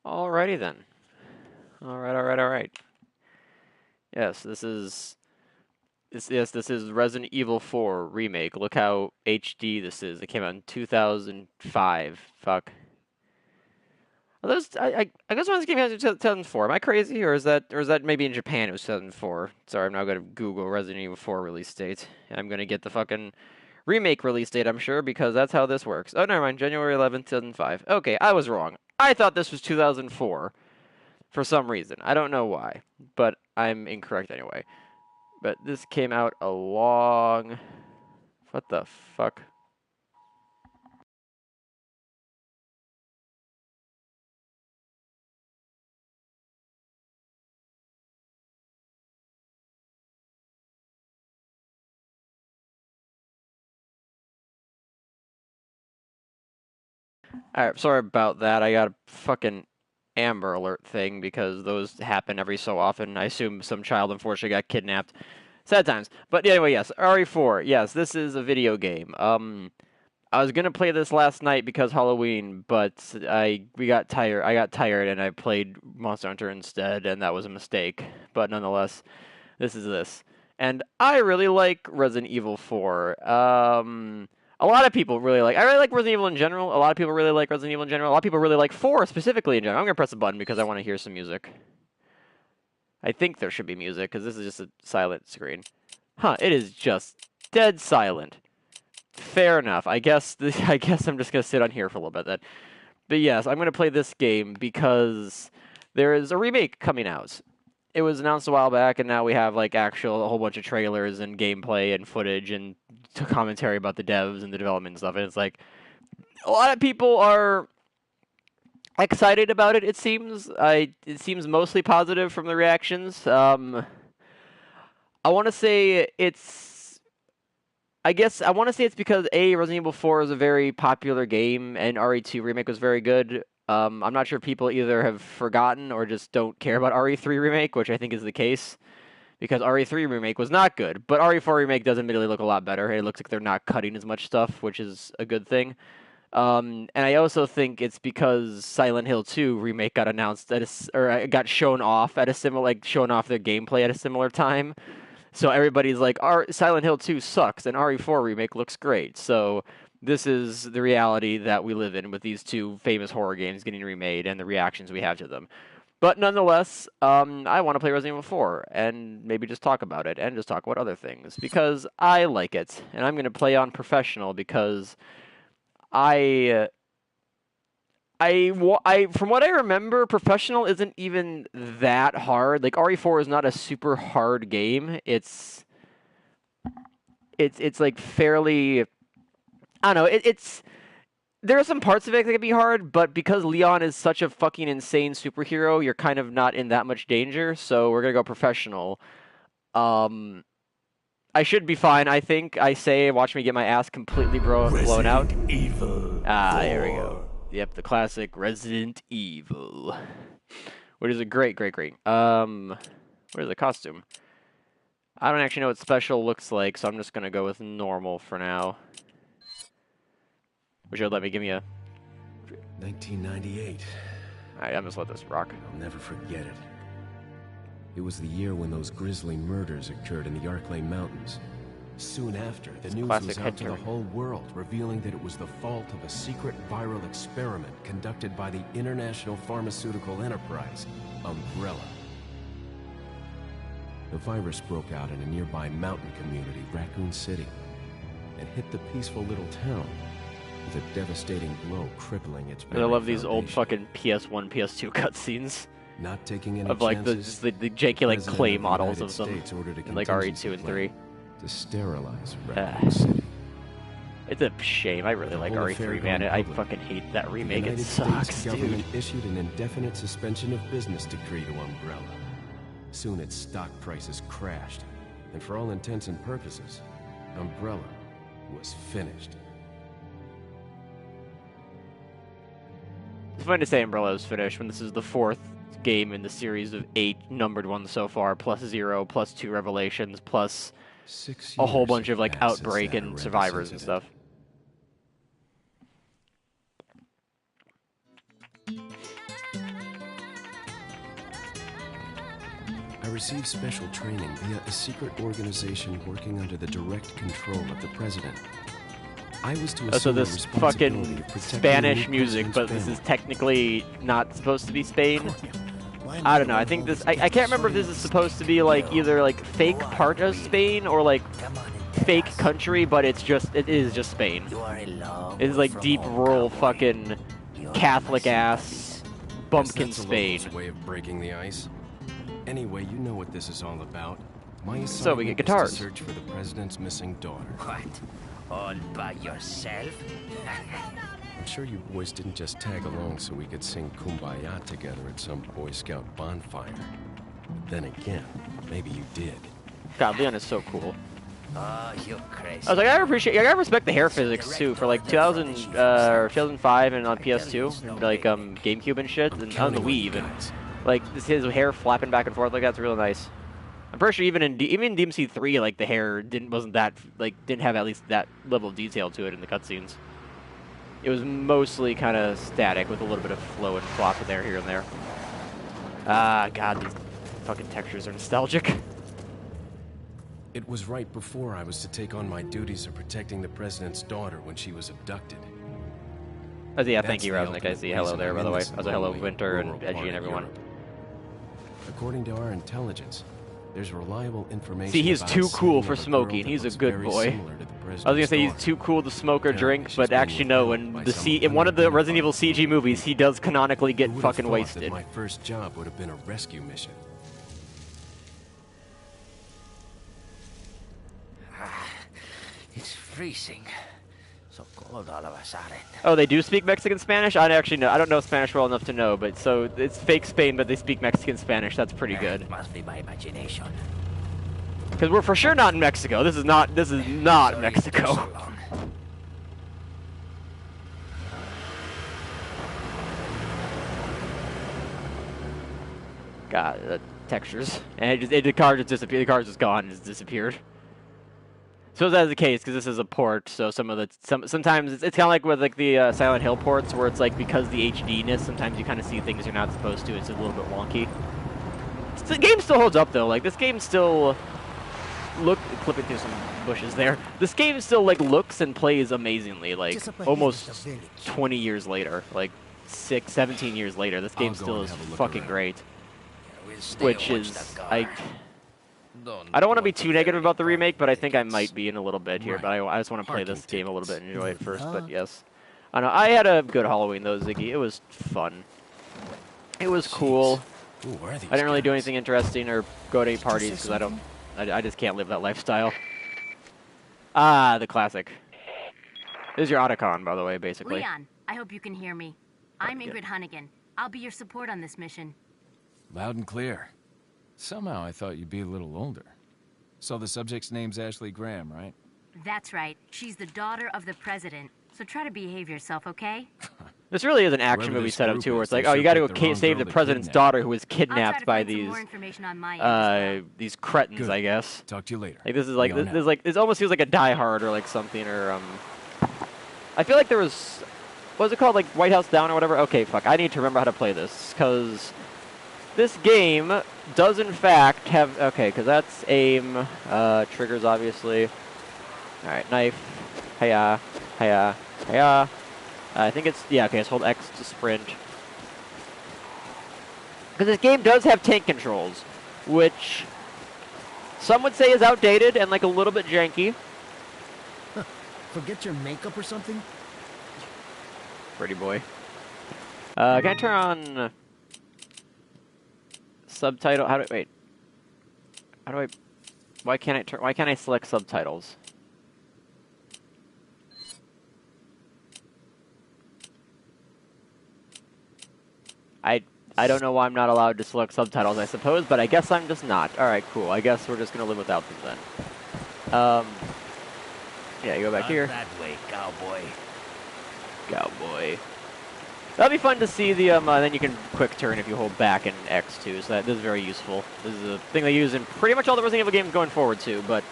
Alrighty then. Alright. Yes, this is Resident Evil 4 remake. Look how HD this is. It came out in 2005. Fuck. Are those, I guess when this came out in 2004. Am I crazy, or is that maybe in Japan it was 2004? Sorry, I'm now gonna Google Resident Evil 4 release date. I'm gonna get the fucking remake release date, I'm sure, because that's how this works. Oh, never mind. January 11th, 2005. Okay, I was wrong. I thought this was 2004 for some reason. I don't know why, but I'm incorrect anyway. But this came out a long... What the fuck? Alright, sorry about that. I got a fucking Amber Alert thing because those happen every so often. I assume some child unfortunately got kidnapped. Sad times. But anyway, yes, RE4. Yes, this is a video game. I was gonna play this last night because Halloween, but we got tired. I got tired and I played Monster Hunter instead, and that was a mistake. But nonetheless, this is this. And I really like Resident Evil 4. A lot of people really like. I really like Resident Evil in general. A lot of people really like Resident Evil in general. A lot of people really like 4 specifically in general. I'm gonna press a button because I want to hear some music. I think there should be music because this is just a silent screen. Huh? It is just dead silent. Fair enough. I guess I'm just gonna sit on here for a little bit then. But yes, I'm gonna play this game because there is a remake coming out. It was announced a while back, and now we have like a whole bunch of trailers and gameplay and footage and commentary about the devs and the development and stuff. And it's like a lot of people are excited about it. It seems mostly positive from the reactions. I want to say it's. I guess I want to say it's because Resident Evil 4 is a very popular game, and RE2 remake was very good. I'm not sure if people either have forgotten or just don't care about RE3 remake, which I think is the case, because RE3 remake was not good, but RE4 remake does admittedly look a lot better. It looks like they're not cutting as much stuff, which is a good thing. And I also think it's because Silent Hill 2 remake got announced or got shown off at a similar, like showing off their gameplay at a similar time. So everybody's like, Silent Hill 2 sucks, and RE4 remake looks great. So this is the reality that we live in with these two famous horror games getting remade and the reactions we have to them. But nonetheless, I want to play Resident Evil 4 and maybe just talk about it and just talk about other things because I like it. And I'm going to play on professional because I from what I remember, professional isn't even that hard. Like RE4 is not a super hard game. It's like fairly, I don't know. It's there are some parts of it that can be hard, but because Leon is such a fucking insane superhero, you're kind of not in that much danger. So we're gonna go professional. I should be fine. I think. Watch me get my ass completely blown out. Evil. Here we go. Yep, the classic Resident Evil, which is a great. Where's the costume? I don't actually know what special looks like, so I'm just gonna go with normal for now. Which would let me give me a 1998. Alright, I'm just let this rock. I'll never forget it. It was the year when those grisly murders occurred in the Arklay Mountains. Soon after, the news was out to the whole world, revealing that it was the fault of a secret viral experiment conducted by the international pharmaceutical enterprise, Umbrella. The virus broke out in a nearby mountain community, Raccoon City, and hit the peaceful little town with a devastating blow crippling its I love these old fucking PS1, PS2 cutscenes. Not taking any of like chances, the janky like clay models of them in like RE2 and 3. To sterilize Raccoon City. It's a shame. I really like RE3, man. I fucking hate that remake. It sucks, dude. The government issued an indefinite suspension of business decree to Umbrella. Soon its stock prices crashed, and for all intents and purposes, Umbrella was finished. It's fun to say Umbrella is finished when this is the 4th game in the series of 8 numbered ones so far, plus 0, plus 2 revelations, plus a whole bunch of like Outbreak and Survivors and stuff. received special training via a secret organization working under the direct control of the president. I was to assume so the this responsibility fucking of protecting Spanish the music, but president's this is family. technically not supposed to be Spain. I don't know. I think this. I can't remember if this is supposed to be like either like fake part of Spain or like fake country, but it is just Spain. It is like deep rural fucking Catholic ass bumpkin Guess that's a Spain. local's way of breaking the ice. Anyway, you know what this is all about. My assignment So we get is guitars. to search for the president's missing daughter. What? All by yourself? I'm sure you boys didn't just tag along so we could sing Kumbaya together at some Boy Scout bonfire. But then again, maybe you did. God, Leon is so cool. Oh, you crazy. I was like, I respect the hair physics too for like 2000 or 2005 and on PS2, and, like GameCube and shit, and on the Wii even. Like his hair flapping back and forth like that's really nice. I'm pretty sure even in DMC3, like the hair didn't have at least that level of detail to it in the cutscenes. It was mostly kind of static with a little bit of flow and flop in there here and there. Ah, God, these fucking textures are nostalgic. It was right before I was to take on my duties of protecting the president's daughter when she was abducted. Oh, yeah, That's thank you, the Rosnick. I ultimate see. Hello reason there, I'm by in the way. this Also, hello, lonely, Winter and rural Edgy part and of everyone. Europe. According to our intelligence, there's reliable information. See, he's about too a cool sighting for of a smoking. girl that He's a looks good very boy. similar to the I was gonna president's say he's daughter. too cool to smoke or Apparently drink, she's but being actually no. withheld In by the some in one of the Resident Evil unidentified CG movies, he does canonically get Who would have fucking thought wasted. that my first job would have been a rescue mission? It's freezing. So cold all of a sudden. Oh, they do speak Mexican Spanish? I actually know. I don't know Spanish well enough to know, but so it's fake Spain, but they speak Mexican Spanish. That's pretty good. Must be my imagination. Because we're for sure not in Mexico. This is not Sorry it Mexico. took so long. God, the textures. And the car just disappeared. The car's just gone. It's disappeared. So that's the case because this is a port. So sometimes it's kind of like with like the Silent Hill ports, where it's like because the HD-ness, sometimes you kind of see things you're not supposed to. It's a little bit wonky. The game still holds up though. Like this game still clipping through some bushes there. This game still like looks and plays amazingly. Like almost 20 years later, like 17 years later, this game still is fucking great. We'll stay Which and watch is that car. I don't want to be too negative about the remake, but I think I might be in a little bit here. Right. But I just want to play Parking this game a little bit and enjoy it first. Uh-huh. But yes, I know I had a good Halloween though, Ziggy. It was fun. It was cool. Who are these I didn't really do guys? anything interesting or go to any parties say because I just can't live that lifestyle. Ah, the classic. This is your Otacon, by the way, basically. Leon, I hope you can hear me. I'm good. Ingrid Hunnigan. I'll be your support on this mission. Loud and clear. Somehow I thought you'd be a little older. So the subject's name's Ashley Graham, right? That's right. She's the daughter of the president. So try to behave yourself, okay? This really is an action Whoever movie this setup group too, where is, it's like, they oh, you sure got to go picked the wrong save girl the to president's kidnap. daughter who was I'll try kidnapped to by find some these more information on my end as well. these cretins, Good. I guess. Talk to you later. Like this is like We are this now. is like this almost feels like a Die Hard or like something or I feel like there was what was it called, like White House Down or whatever. Okay, fuck, I need to remember how to play this because this game does in fact have because that's aim, triggers obviously. All right, knife, hiya, hiya, hiya. I think it's okay. Let's hold X to sprint. Because this game does have tank controls, which some would say is outdated and like a little bit janky. Forget your makeup or something? Pretty boy. Can I turn on subtitle? How do wait? How do I? Why can't I turn? Why can't I select subtitles? I don't know why I'm not allowed to select subtitles, I suppose, but I guess I'm just not. Alright, cool. I guess we're just going to live without them then. Yeah, you go back Not here. that way, cowboy. Cowboy. That'll be fun to see the, then you can quick turn if you hold back in X too, so this is very useful. This is a thing they use in pretty much all the Resident Evil games going forward too, but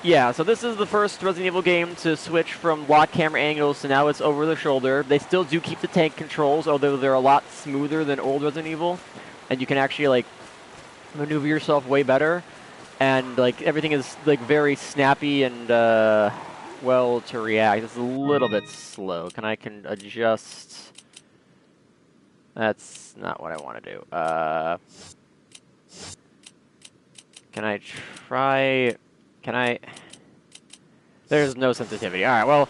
yeah, so this is the first Resident Evil game to switch from lock camera angles to now it's over the shoulder. They still do keep the tank controls, although they're a lot smoother than old Resident Evil. And you can actually, like, maneuver yourself way better, and like everything is like very snappy and well to react. It's a little bit slow. Can adjust? That's not what I want to do. Can I try? Can I? There's no sensitivity. All right. Well,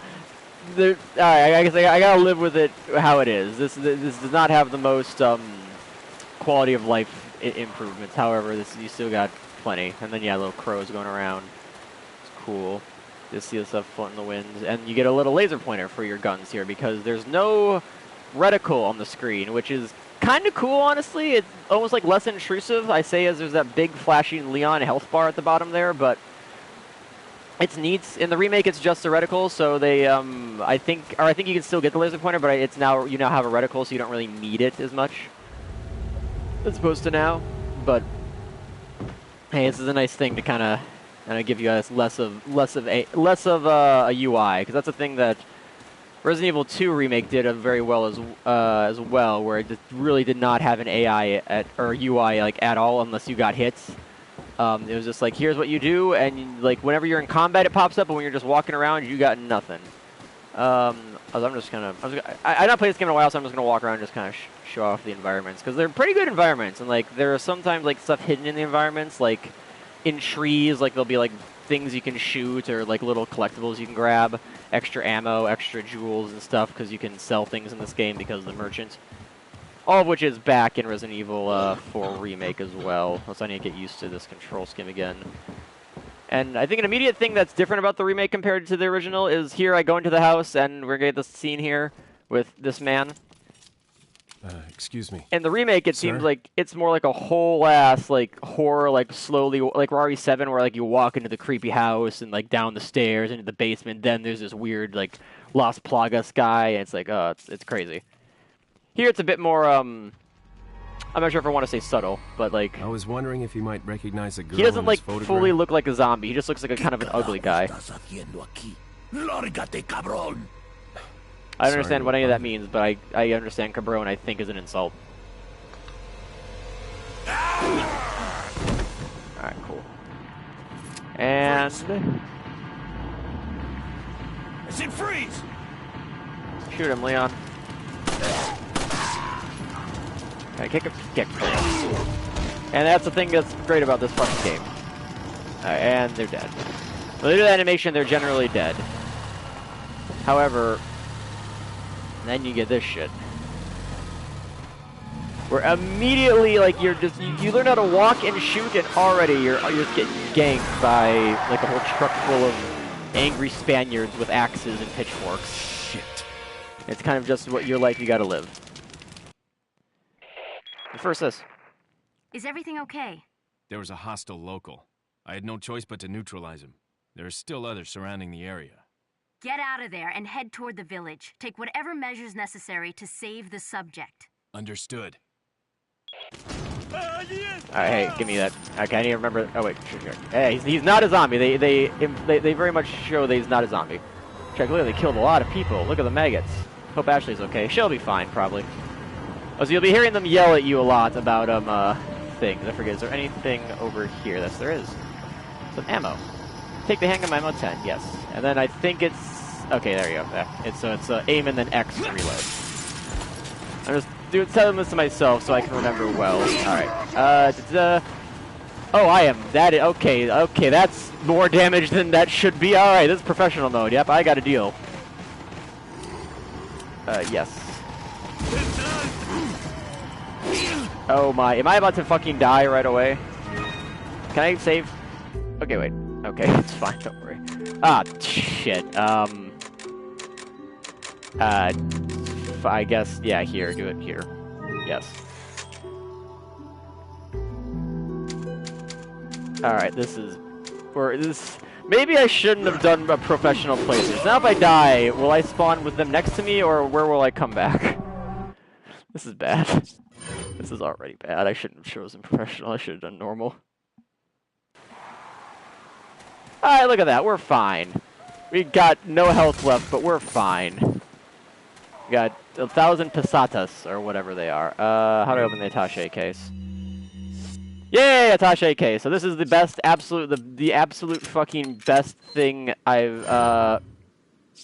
all right. I guess I gotta live with it how it is. This does not have the most quality of life improvements. However, you still got plenty. And then yeah, little crows going around. It's cool. Just see the stuff floating in the wind, and you get a little laser pointer for your guns here because there's no reticle on the screen, which is kind of cool, honestly. It's almost like less intrusive. I say as there's that big flashing Leon health bar at the bottom there, but it's neat. In the remake, it's just a reticle, so they, I think you can still get the laser pointer, but you now have a reticle, so you don't really need it as much as opposed to now. But hey, this is a nice thing to kind of give you guys less of a UI, because that's a thing that Resident Evil 2 remake did very well as well, where it just really did not have an AI or UI like at all unless you got hits. It was just like, here's what you do, and like whenever you're in combat it pops up, but when you're just walking around you got nothing. I'm not played this game in a while, so I'm just gonna walk around and just kind of show off the environments, because they're pretty good environments, and like there are sometimes like stuff hidden in the environments, like in trees, like there'll be like things you can shoot or like little collectibles you can grab, extra ammo, extra jewels and stuff, because you can sell things in this game because of the merchant. All of which is back in Resident Evil 4 Remake as well. So I need to get used to this control scheme again. And I think an immediate thing that's different about the remake compared to the original is here I go into the house and we're going to get this scene here with this man. Excuse me. In the remake, it seems like it's more like a whole-ass, like, horror, like, slowly, like RE7, where, like, you walk into the creepy house and, like, down the stairs into the basement, then there's this weird, like, Las Plagas guy, and it's like, oh, it's crazy. Here it's a bit more, I'm not sure if I want to say subtle, but, like... I was wondering if you might recognize a girl. He doesn't, like, fully look like a zombie. He just looks like a kind of an ugly guy. I don't understand what any of that means, but I understand cabron, I think, is an insult. Alright, cool. And... I said freeze! Shoot him, Leon. Alright, kick him. Kick. And that's the thing that's great about this fucking game. Alright, and they're dead. When they do the animation, they're generally dead. However... then you get this shit. Where immediately, like, you learn how to walk and shoot, and already you're getting ganked by, like, a whole truck full of angry Spaniards with axes and pitchforks. Shit. It's kind of just what your life you gotta live. But first this. Is everything okay? There was a hostile local. I had no choice but to neutralize him. There are still others surrounding the area. Get out of there and head toward the village. Take whatever measures necessary to save the subject. Understood. Alright, hey, give me that. Okay, I need to remember. Oh wait, sure. Hey, he's not a zombie. They very much show that he's not a zombie. Check, look, they killed a lot of people. Look at the maggots. Hope Ashley's okay. She'll be fine, probably. Oh, so you'll be hearing them yell at you a lot about things. I forget. Is there anything over here? Yes, there is. Some ammo. Take the handgun ammo 10. Yes, and then I think it's okay. There you go. Yeah. It's aim and then X to reload. I'm just telling this to myself so I can remember well. All right. Oh, I am. Okay. Okay, that's more damage than that should be. All right, this is professional mode. Yep, I got a deal. Yes. Oh my, am I about to fucking die right away? Can I save? Okay, wait. Okay, it's fine, don't worry. Ah, shit. I guess, yeah, here, do it here. Yes. Alright, maybe I shouldn't have done a professional playthrough. Now if I die, will I spawn with them next to me, or where will I come back? This is bad. This is already bad. I shouldn't have chosen professional. I should have done normal. Alright, look at that. We're fine. We got no health left, but we're fine. We got 1,000 pesetas, or whatever they are. How do I open the attaché case? Yeah, Attaché case. So this is the best, the absolute fucking best thing I've, yeah,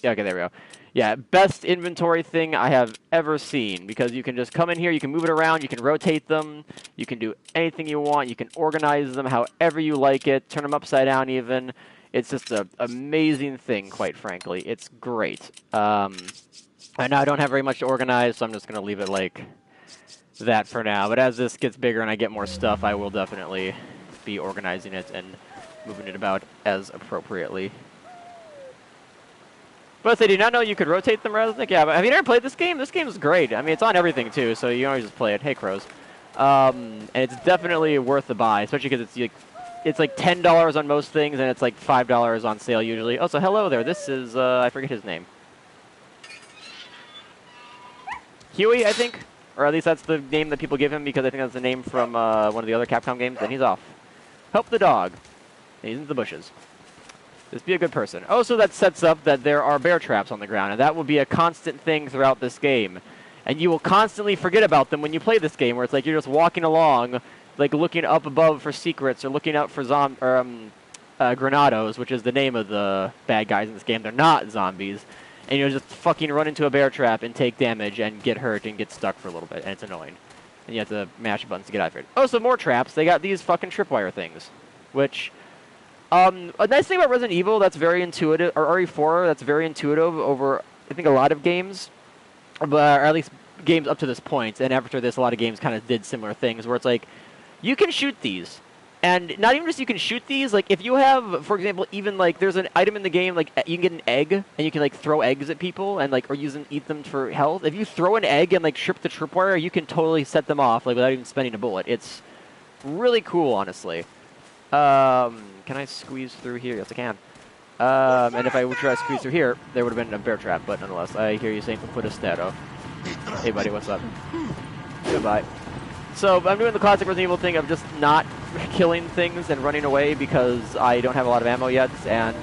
okay, there we go. Yeah, best inventory thing I have ever seen, because you can just come in here, you can move it around, you can rotate them, you can do anything you want, you can organize them however you like it, turn them upside down even. It's just an amazing thing, quite frankly. It's great. I know I don't have very much to organize, so I'm just going to leave it like that for now. But as this gets bigger and I get more stuff, I will definitely be organizing it and moving it about as appropriately. But I did not know you could rotate them, Resnick. Yeah, but have you never played this game? This game is great. I mean, it's on everything, too, so you can always just play it. Hey, crows. And it's definitely worth the buy, especially because it's like $10 on most things, and it's like $5 on sale usually. Oh, so hello there. This is, I forget his name. Huey, I think? Or at least that's the name that people give him, because I think that's the name from one of the other Capcom games, and he's off. Help the dog. And he's in the bushes. Just be a good person. Oh, so that sets up that there are bear traps on the ground, and that will be a constant thing throughout this game. And you will constantly forget about them when you play this game, where it's like you're just walking along, like looking up above for secrets, or looking out for Granados, which is the name of the bad guys in this game. They're not zombies. And you'll just fucking run into a bear trap and take damage and get hurt and get stuck for a little bit, and it's annoying. And you have to mash buttons to get out of it. Oh, so more traps. They got these fucking tripwire things, which... a nice thing about Resident Evil that's very intuitive, or RE4 that's very intuitive over, I think, a lot of games, but or at least games up to this point, and after this, a lot of games kind of did similar things, where it's like, you can shoot these, and not even just you can shoot these, like, if you have, for example, even, like, there's an item in the game, like, you can get an egg, and you can, like, throw eggs at people, and, like, or eat them for health. If you throw an egg and, like, trip the tripwire, you can totally set them off, like, without even spending a bullet. It's really cool, honestly. Can I squeeze through here? Yes, I can. And if I would try to squeeze through here, there would have been a bear trap, but nonetheless, I hear you saying put a stato. Hey, buddy, what's up? Goodbye. So, I'm doing the classic Resident Evil thing of just not killing things and running away because I don't have a lot of ammo yet, and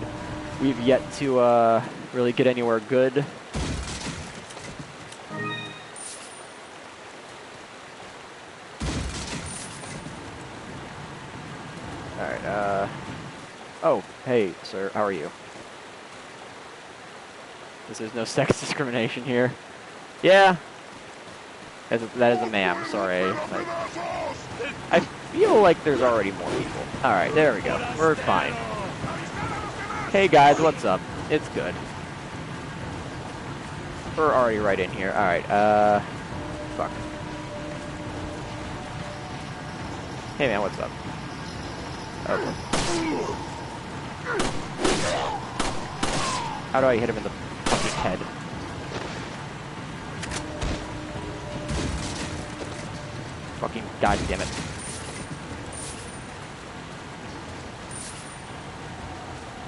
we've yet to, really get anywhere good. Alright, oh, hey, sir, how are you? There's no sex discrimination here. Yeah. That is a ma'am, sorry. Like, I feel like there's already more people. Alright, there we go. We're fine. Hey guys, what's up? It's good. We're already right in here. Alright, fuck. Hey man, what's up? Okay. How do I hit him in the fucking head? Fucking goddamn it.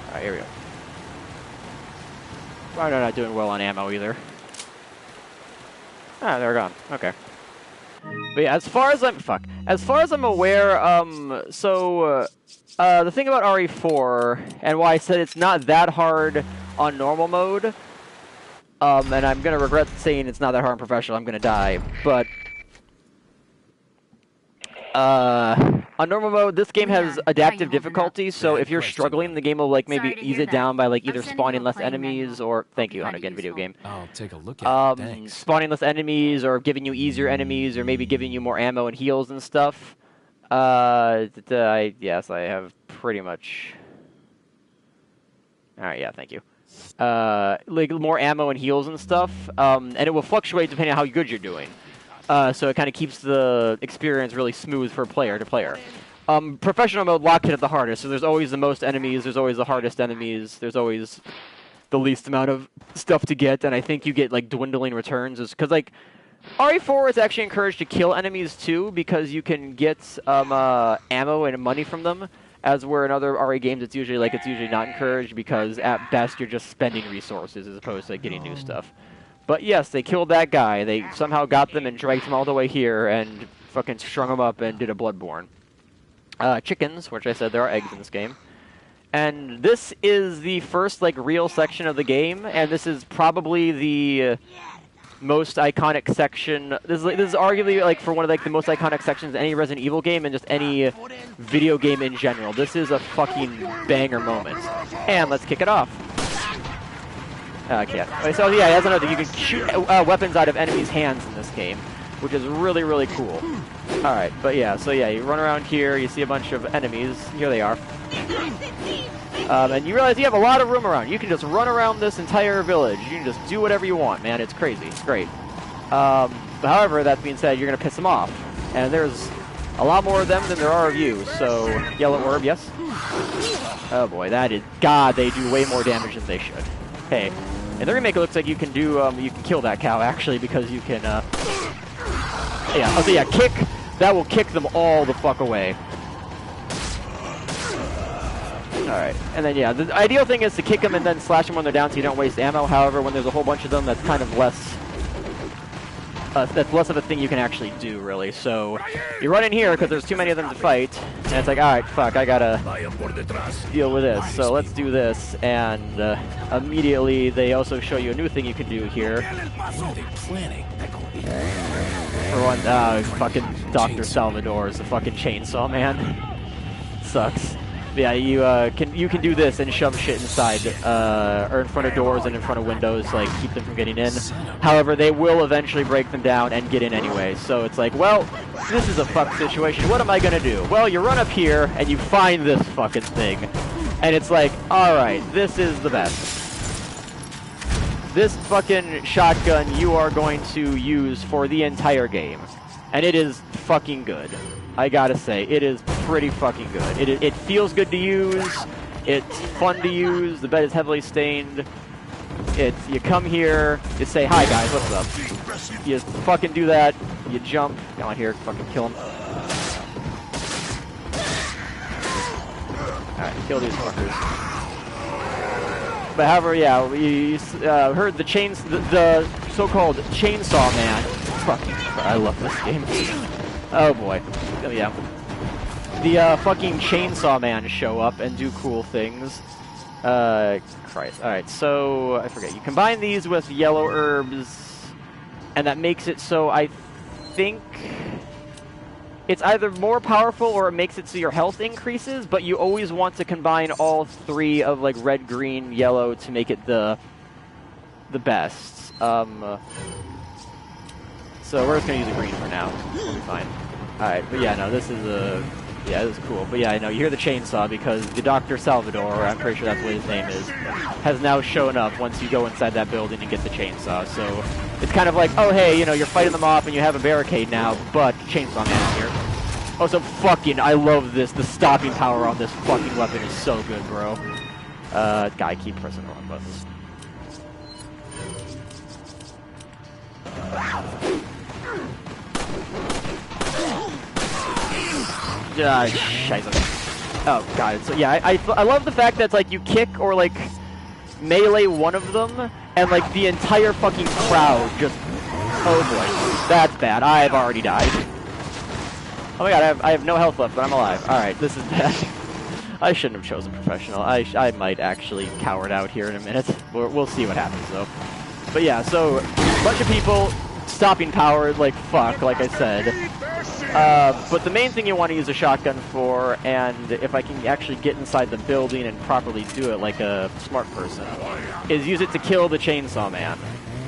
Alright, here we go. Oh, no, not doing well on ammo either. Ah, they're gone. Okay. But yeah, as far as I'm aware, the thing about RE4, and why I said it's not that hard on normal mode, and I'm gonna regret saying it's not that hard on professional, I'm gonna die, but, on normal mode, this game has adaptive difficulty, so if you're struggling, the game will, like, maybe ease it down by, like, either spawning less enemies, or, thank you, Hunnigan, video game. I'll take a look at it, thanks. Spawning less enemies, or giving you easier enemies, or maybe giving you more ammo and heals and stuff. Yes, I have pretty much... Alright, yeah, thank you. Like, more ammo and heals and stuff, and it will fluctuate depending on how good you're doing. So it kind of keeps the experience really smooth for player to player. Professional mode locked in at the hardest, so there's always the most enemies, there's always the hardest enemies, there's always the least amount of stuff to get, and I think you get, like, dwindling returns, because, like, RE4 is actually encouraged to kill enemies, too, because you can get, ammo and money from them, as where in other RE games it's usually not encouraged, because at best you're just spending resources as opposed to getting new stuff. But yes, they killed that guy. They somehow got them and dragged him all the way here and fucking strung him up and did a Bloodborne. Chickens, which I said there are eggs in this game. And this is the first, like, real section of the game, and this is probably the most iconic section. This is arguably like for one of like the most iconic sections in any Resident Evil game and just any video game in general. This is a fucking banger moment. And let's kick it off. I can't. So yeah, that's another thing. You can shoot weapons out of enemies' hands in this game, which is really, really cool. Alright, but yeah, so yeah, you run around here, you see a bunch of enemies. Here they are. And you realize you have a lot of room around. You can just run around this entire village. You can just do whatever you want, man. It's crazy. It's great. But however, that being said, you're going to piss them off. And there's a lot more of them than there are of you. So, yellow orb, yes? Oh boy, that is... God, they do way more damage than they should. Hey, in the remake, it looks like you can do... you can kill that cow, actually, because you can... yeah, oh, so yeah, kick... That will kick them all the fuck away. Alright, and then yeah, the ideal thing is to kick them and then slash them when they're down so you don't waste ammo. However, when there's a whole bunch of them, that's kind of less... that's less of a thing you can actually do, really. So, you run in here because there's too many of them to fight, and it's like, alright, fuck, I gotta deal with this. So let's do this, and immediately they also show you a new thing you can do here. For one, fucking Dr. Salvador is the fucking chainsaw man. Sucks. But yeah, you can do this and shove shit inside, or in front of doors and in front of windows, like keep them from getting in. However, they will eventually break them down and get in anyway. So it's like, well, this is a fuck situation. What am I gonna do? Well, you run up here and you find this fucking thing, and it's like, all right, this is the best. This fucking shotgun you are going to use for the entire game. And it is fucking good. I gotta say, it is pretty fucking good. It feels good to use. It's fun to use. The bed is heavily stained. You come here, you say, hi guys, what's up? You fucking do that. You jump. Come on here, fucking kill him. Alright, kill these fuckers. But however, yeah, we heard the so-called chainsaw man. Fucking, I love this game. Oh boy, oh, yeah. The fucking chainsaw man show up and do cool things. Christ. All right, so I forget. You combine these with yellow herbs, and that makes it so I think it's either more powerful or it makes it so your health increases, but you always want to combine all three of like red, green, yellow to make it the best. So we're just gonna use a green for now. We'll be fine. All right, but yeah, no, this is cool. But yeah, I know you hear the chainsaw because the Dr. Salvador, I'm pretty sure that's what his name is, has now shown up once you go inside that building and get the chainsaw. So it's kind of like, oh hey, you know, you're fighting them off and you have a barricade now, but Chainsaw Man is here. Oh, so fucking, I love this. The stopping power on this fucking weapon is so good, bro. Guy, keep pressing the wrong buttons. Oh god, so yeah, I love the fact that it's like you kick or like melee one of them and like the entire fucking crowd just, oh boy, that's bad. I've already died. Oh my god, I have no health left, but I'm alive. Alright, this is bad. I shouldn't have chosen professional. I might actually cowered out here in a minute. We'll see what happens though. But yeah, so a bunch of people, stopping power like fuck, like I said. But the main thing you want to use a shotgun for, and if I can actually get inside the building and properly do it like a smart person, is use it to kill the Chainsaw Man.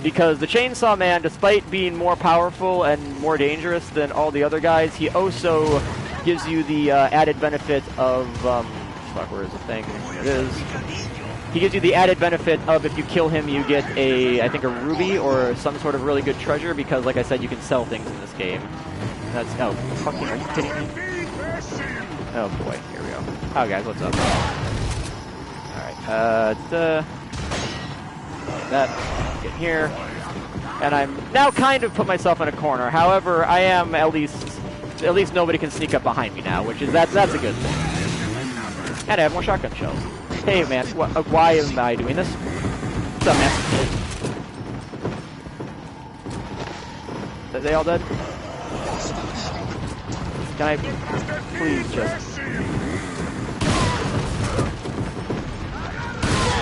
Because the Chainsaw Man, despite being more powerful and more dangerous than all the other guys, he also gives you the added benefit of, fuck, where is the thing? There it is. He gives you the added benefit of if you kill him, you get I think a ruby or some sort of really good treasure, because like I said, you can sell things in this game. That's, oh, fucking, are you kidding me? Oh boy, here we go. Oh guys, what's up? Alright, that, get here. And I'm now kind of put myself in a corner. However, I am at least nobody can sneak up behind me now, which is, that's a good thing. And I have more shotgun shells. Hey man, why am I doing this? What's up, man? Are they all dead? Can I please just...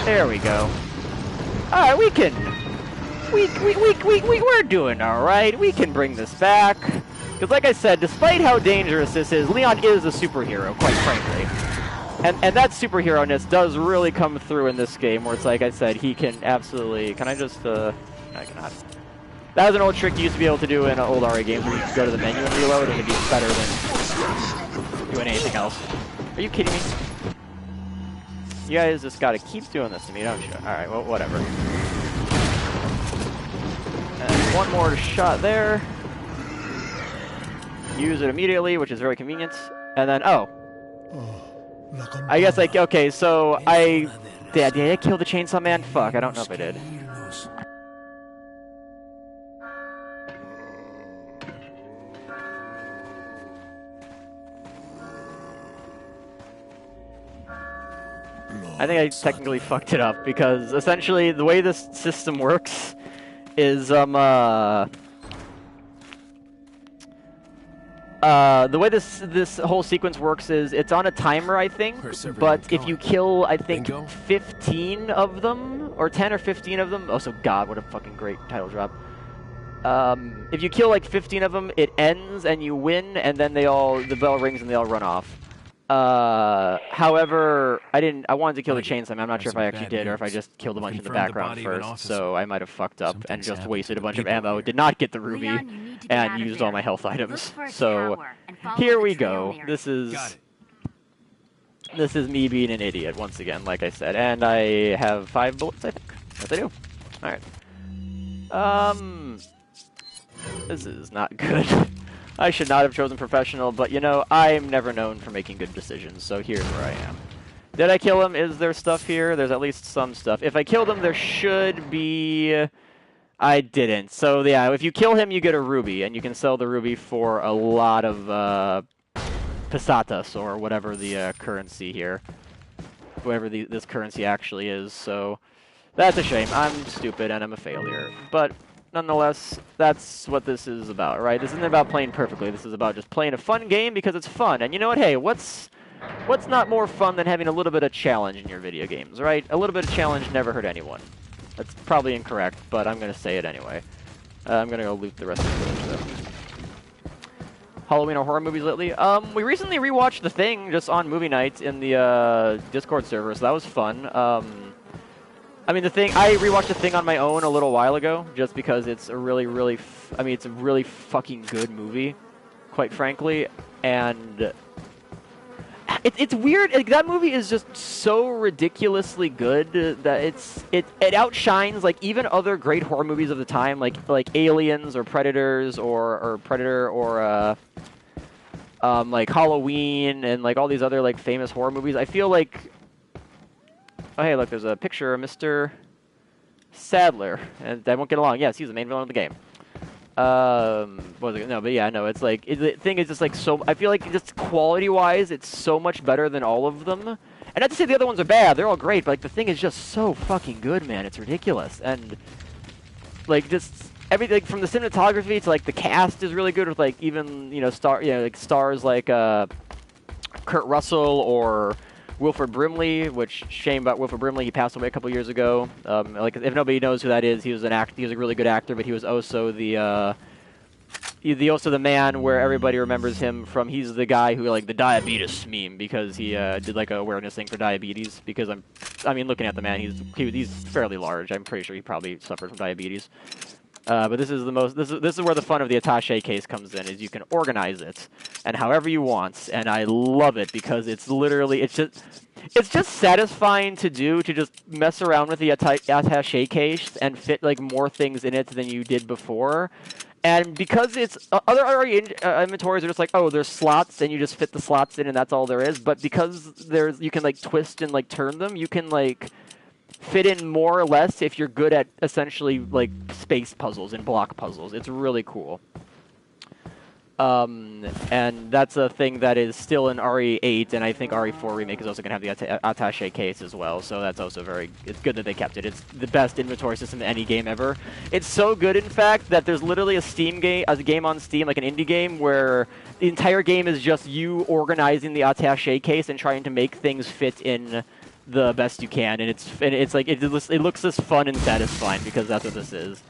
There we go. Alright, we can we're doing all right. We can bring this back. Because like I said, despite how dangerous this is, Leon is a superhero, quite frankly. And that superhero-ness does really come through in this game, where it's like I said, he can absolutely... Can I just... No, I cannot. That was an old trick you used to be able to do in old RA games, where you could go to the menu and reload, and it'd be better than doing anything else. Are you kidding me? You guys just gotta keep doing this to me, don't you? Alright, well, whatever. And one more shot there. Use it immediately, which is very convenient. And then, oh. I guess, like, okay, so did I kill the Chainsaw Man? Fuck, I don't know if I did. I think I technically fucked it up, because essentially the way this system works is, the way this whole sequence works is it's on a timer, I think, but if you kill, I think, 15 of them, or 10 or 15 of them, oh, so God, what a fucking great title drop. If you kill, like, 15 of them, it ends, and you win, and then the bell rings and they all run off. However, I wanted to kill the Chainsaw Man. I'm not sure if I actually did, or if I just killed a bunch in the background first, so I might have fucked up and just wasted a bunch of ammo, did not get the ruby, and used all my health items. So, here we go. This is me being an idiot, once again, like I said. And I have 5 bullets, I think. Yes, I do. Alright. This is not good. I should not have chosen professional, but you know, I'm never known for making good decisions, so here's where I am. Did I kill him? Is there stuff here? There's at least some stuff. If I killed him, there should be... I didn't. So yeah, if you kill him, you get a ruby, and you can sell the ruby for a lot of pesetas, or whatever the currency here. Whatever this currency actually is, so... That's a shame. I'm stupid, and I'm a failure. But... nonetheless, that's what this is about, right? This isn't about playing perfectly. This is about just playing a fun game because it's fun. And you know what? Hey, what's not more fun than having a little bit of challenge in your video games, right? A little bit of challenge never hurt anyone. That's probably incorrect, but I'm going to say it anyway. I'm going to go loot the rest of the footage, though. Halloween or horror movies lately? We recently rewatched The Thing just on movie night in the Discord server, so that was fun. I mean, I rewatched The Thing on my own a little while ago, just because it's a really, really, it's a really fucking good movie, quite frankly, and it's weird. Like, that movie is just so ridiculously good that it outshines, like, even other great horror movies of the time, like Aliens or Predators or Predator or like Halloween and like all these other like famous horror movies. I feel like. Oh, hey, look, there's a picture of Mr. Sadler. And I won't get along. Yes, he's the main villain of the game. What was it? No, but yeah, no, it's like, the thing is just like so, I feel like just quality-wise, it's so much better than all of them. And not to say the other ones are bad, they're all great, but like the Thing is just so fucking good, man. It's ridiculous. And like just everything, like, from the cinematography to like the cast is really good with like even, you know, like stars like Kurt Russell or Wilford Brimley, which shame about Wilford Brimley. He passed away a couple years ago. Like, if nobody knows who that is, he was he was a really good actor, but he was also the man where everybody remembers him from. He's the guy who, like, the diabetes meme, because he did like a awareness thing for diabetes. Because I mean, looking at the man, he's fairly large. I'm pretty sure he probably suffered from diabetes. But this is this is where the fun of the attaché case comes in, is you can organize it and however you want, and I love it because it's literally it's just satisfying to do, to just mess around with the attaché case and fit like more things in it than you did before. And because it's other inventories are just like, oh, there's slots and you just fit the slots in and that's all there is. But because you can like twist and like turn them, you can like fit in more or less if you're good at essentially like space puzzles and block puzzles. It's really cool. And that's a thing that is still in RE8, and I think RE4 Remake is also going to have the attaché case as well, so that's also it's good that they kept it. It's the best inventory system in any game ever. It's so good, in fact, that there's literally a game on Steam, like an indie game, where the entire game is just you organizing the attaché case and trying to make things fit in the best you can, and it looks this fun and satisfying because that's what this is.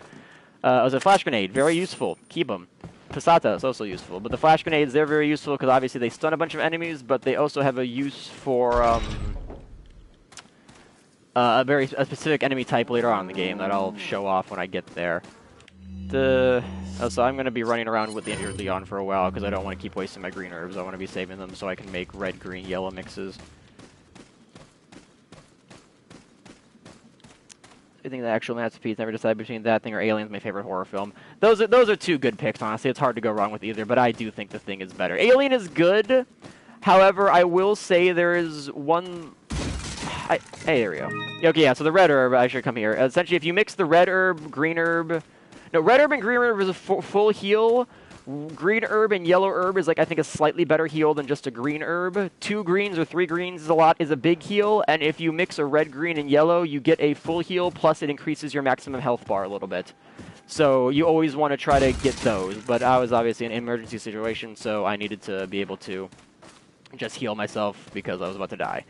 As a flash grenade, very useful. Keep them. Pasata is also useful, but the flash grenades, they're very useful because obviously they stun a bunch of enemies, but they also have a use for a specific enemy type later on in the game that I'll show off when I get there. So I'm going to be running around with the injured Leon for a while because I don't want to keep wasting my green herbs. I want to be saving them so I can make red, green, yellow mixes. I think the actual masterpiece, never decided between that thing or Alien's my favorite horror film. Those are two good picks, honestly. It's hard to go wrong with either, but I do think The Thing is better. Alien is good. However, I will say there is one... hey, there we go. Okay, yeah, so the red herb, I should come here. Essentially, if you mix the red herb, green herb... No, red herb and green herb is a full heal. Green herb and yellow herb is, like, I think a slightly better heal than just a green herb. 2 greens or 3 greens is a big heal, and if you mix a red, green, and yellow, you get a full heal, plus it increases your maximum health bar a little bit. So you always want to try to get those, but I was obviously in an emergency situation, so I needed to be able to just heal myself because I was about to die.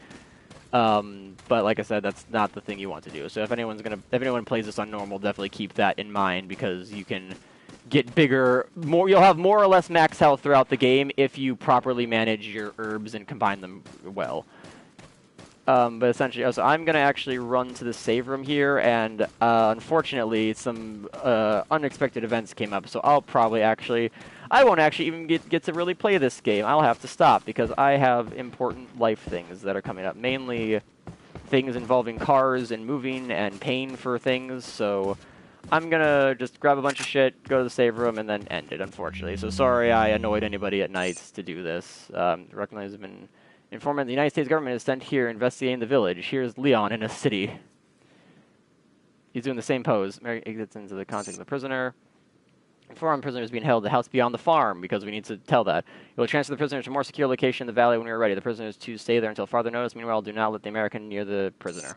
But like I said, that's not the thing you want to do. So if anyone plays this on normal, definitely keep that in mind because you can get bigger, you'll have more or less max health throughout the game if you properly manage your herbs and combine them well. But essentially, so I'm going to actually run to the save room here, and unfortunately, some unexpected events came up, so I won't actually even get to really play this game. I'll have to stop because I have important life things that are coming up, mainly things involving cars and moving and paying for things, so I'm gonna just grab a bunch of shit, go to the save room, and then end it, unfortunately. So sorry I annoyed anybody at night to do this. Recognize I've been informed that the United States government is sent here investigating the village. Here's Leon in a city. He's doing the same pose. Mary gets into the contact of the prisoner. Inform prisoner is being held at the house beyond the farm, because we need to tell that. You will transfer the prisoner to a more secure location in the valley when we are ready. The prisoner is to stay there until farther notice. Meanwhile, do not let the American near the prisoner.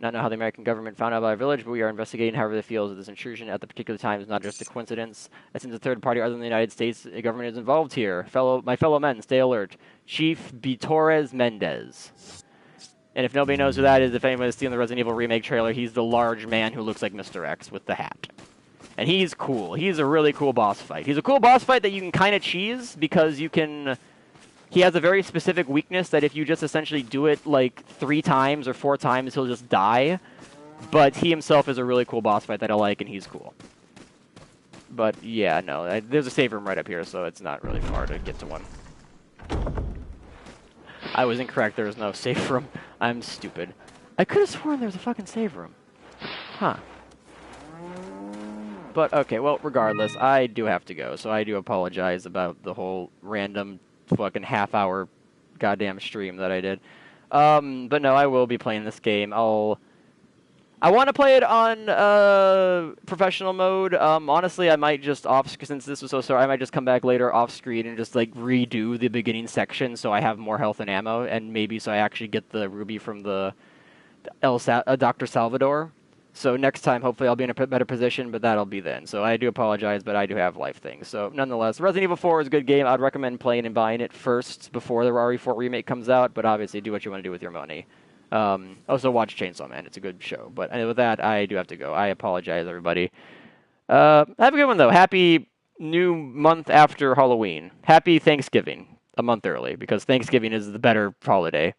Not know how the American government found out about our village, but we are investigating however they feel that this intrusion at the particular time is not just a coincidence. It seems a third party other than the United States government is involved here. My fellow men, stay alert. Chief B. Torres Mendez. And if nobody knows who that is, if anyone has seen the Resident Evil Remake trailer, he's the large man who looks like Mr. X with the hat. And he's cool. He's a really cool boss fight. He's a cool boss fight that you can kind of cheese because you can... He has a very specific weakness that if you just essentially do it like 3 times or 4 times, he'll just die. But he himself is a really cool boss fight that I like, and he's cool. But yeah, no, there's a save room right up here, so it's not really far to get to one. I was incorrect. There was no save room. I'm stupid. I could have sworn there was a fucking save room. Huh. But, okay, well, regardless, I do have to go, so I do apologize about the whole random fucking half-hour goddamn stream that I did. But no, I will be playing this game. I want to play it on professional mode. Honestly, I might just since this was so sorry, I might just come back later off screen and just like redo the beginning section so I have more health and ammo, and maybe so I actually get the ruby from the Dr. Salvador. So next time, hopefully, I'll be in a better position, but that'll be then. So I do apologize, but I do have life things. So nonetheless, Resident Evil 4 is a good game. I'd recommend playing and buying it first before the RE4 remake comes out, but obviously do what you want to do with your money. Also watch Chainsaw Man. It's a good show. But with that, I do have to go. I apologize, everybody. Have a good one, though. Happy new month after Halloween. Happy Thanksgiving. A month early, because Thanksgiving is the better holiday.